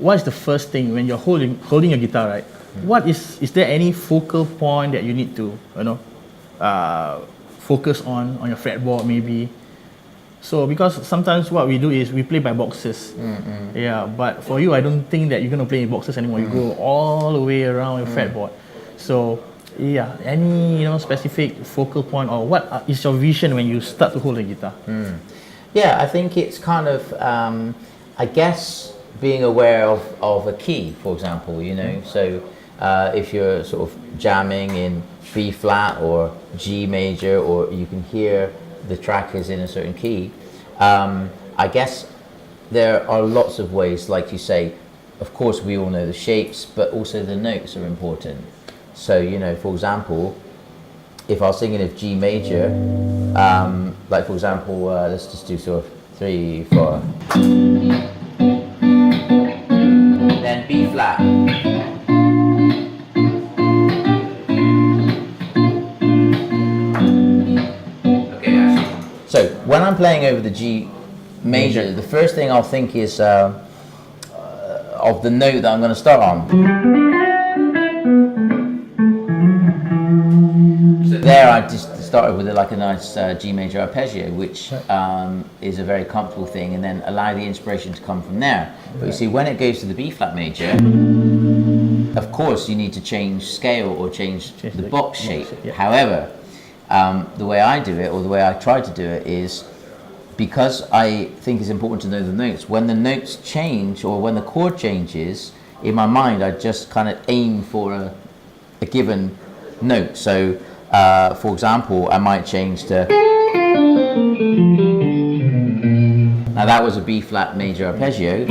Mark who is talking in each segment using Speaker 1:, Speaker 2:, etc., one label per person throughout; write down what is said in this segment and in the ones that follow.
Speaker 1: what's the first thing when you're holding a guitar, right? What is there any focal point that you need to, focus on your fretboard maybe? So because sometimes what we do is we play by boxes. Yeah, but for you, I don't think that you're gonna play in boxes anymore. You go all the way around your fretboard. So yeah, any specific focal point, or what is your vision when you start to hold a guitar?
Speaker 2: Yeah, I think it's kind of, I guess, being aware of a key, for example, so if you're sort of jamming in B flat or G major, or you can hear the track is in a certain key, I guess there are lots of ways, like you say. Of course, we all know the shapes, but also the notes are important. So, for example, if I was thinking of G major, like for example, let's just do sort of 3, 4. Then B flat. Okay, actually. So when I'm playing over the G major, the first thing I'll think is of the note that I'm going to start on. So there I just started with like a nice G major arpeggio, which is a very comfortable thing, and then allow the inspiration to come from there. But you see, when it goes to the B flat major, of course you need to change scale or change the box shape. However, the way I do it, or the way I try to do it, is because I think it's important to know the notes. When the notes change, or when the chord changes, in my mind I just kind of aim for a given note. So for example, I might change to, now that was a B flat major arpeggio,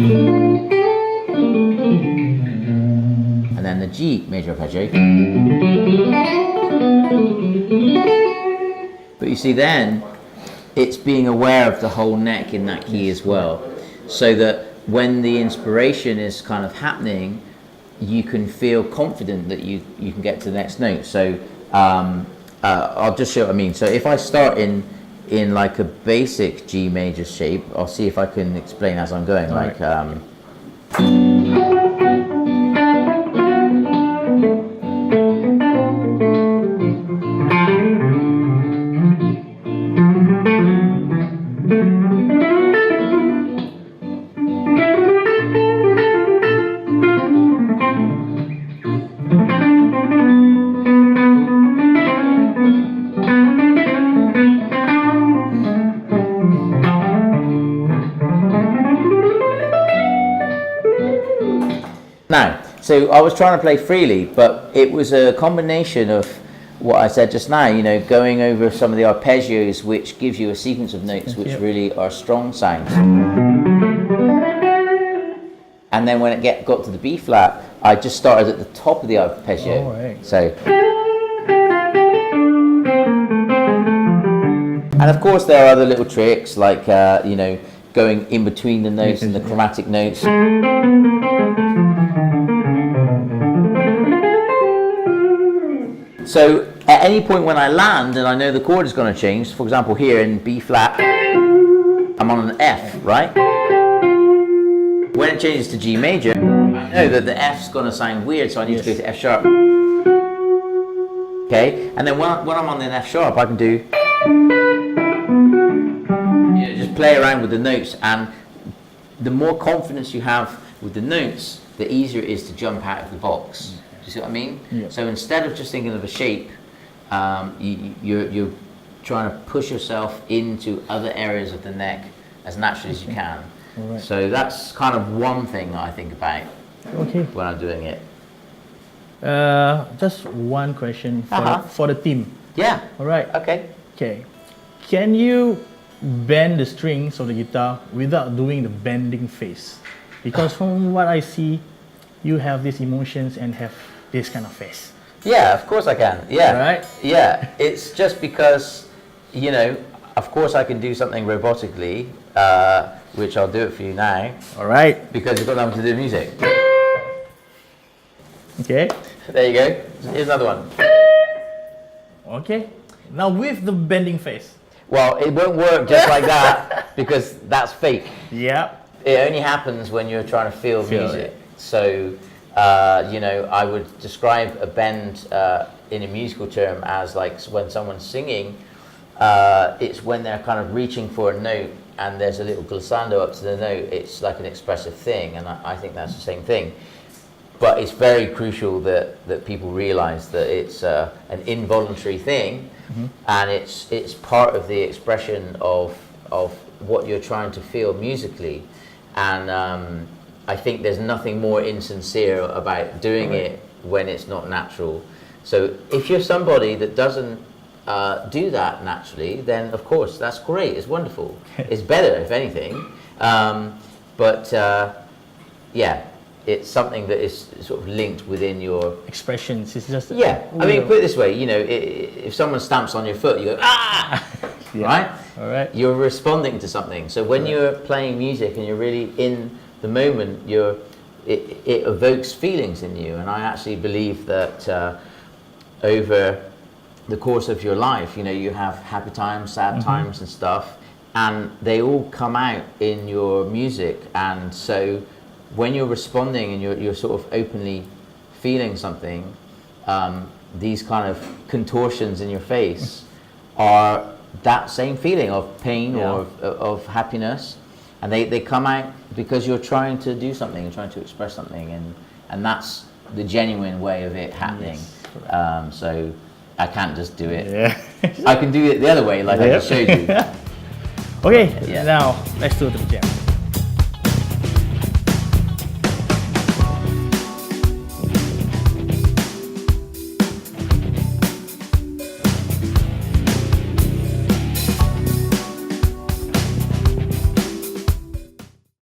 Speaker 2: and then the G major arpeggio. But you see, then it's being aware of the whole neck in that key as well, so that when the inspiration is kind of happening, you can feel confident that you can get to the next note. So I'll just show what I mean. So if I start in like a basic G major shape, I'll see if I can explain as I'm going. Like now, so I was trying to play freely, but it was a combination of what I said just now, going over some of the arpeggios, which gives you a sequence of notes which really are strong sounds. And then when it got to the B flat, I just started at the top of the arpeggio. So, and of course there are other little tricks, like going in between the notes and the chromatic notes. So at any point when I land and I know the chord is going to change, for example here in B flat, I'm on an F, right? When it changes to G major, I know that the F's going to sound weird, so I need to go to F sharp. Okay, and then when I'm on an F sharp, I can do, just play around with the notes, and the more confidence you have with the notes, the easier it is to jump out of the box. Do you see what I mean? Yeah. So instead of just thinking of a shape, you're trying to push yourself into other areas of the neck as naturally as you can. Right. So that's kind of one thing I think about when I'm doing it.
Speaker 1: Just one question for the team.
Speaker 2: Yeah.
Speaker 1: All right.
Speaker 2: Okay.
Speaker 1: Can you bend the strings of the guitar without doing the bending face? Because from what I see, you have these emotions and have this kind of face.
Speaker 2: Yeah, of course I can. Yeah.
Speaker 1: Right?
Speaker 2: Yeah. It's just because, of course I can do something robotically, which I'll do it for you now.
Speaker 1: All right.
Speaker 2: Because you've got nothing to do with music.
Speaker 1: Okay.
Speaker 2: There you go. Here's another one.
Speaker 1: Okay. Now with the bending face.
Speaker 2: Well, it won't work just like that because that's fake.
Speaker 1: Yeah.
Speaker 2: It only happens when you're trying to feel music. So, you know, I would describe a bend in a musical term as like when someone's singing, it's when they're kind of reaching for a note and there's a little glissando up to the note. It's like an expressive thing, and I think that's the same thing. But it's very crucial that people realize that it's an involuntary thing, and it's part of the expression of what you're trying to feel musically. And I think there's nothing more insincere about doing it when it's not natural. So if you're somebody that doesn't do that naturally, then of course that's great, it's wonderful. It's better, if anything. But yeah, it's something that is sort of linked within your
Speaker 1: expressions. It's just
Speaker 2: I mean, put it this way, you know, if someone stamps on your foot, you go ah, right?
Speaker 1: All right.
Speaker 2: You're responding to something. So when you're playing music and you're really in the moment, it evokes feelings in you. And I actually believe that over the course of your life, you know, you have happy times, sad times, and stuff, and they all come out in your music. And so when you're responding and you're sort of openly feeling something, these kind of contortions in your face are that same feeling of pain or of happiness, and they come out because you're trying to do something and trying to express something, and that's the genuine way of it happening. So I can't just do it. I can do it the other way, like I just showed you.
Speaker 1: Okay, now let's do the jam.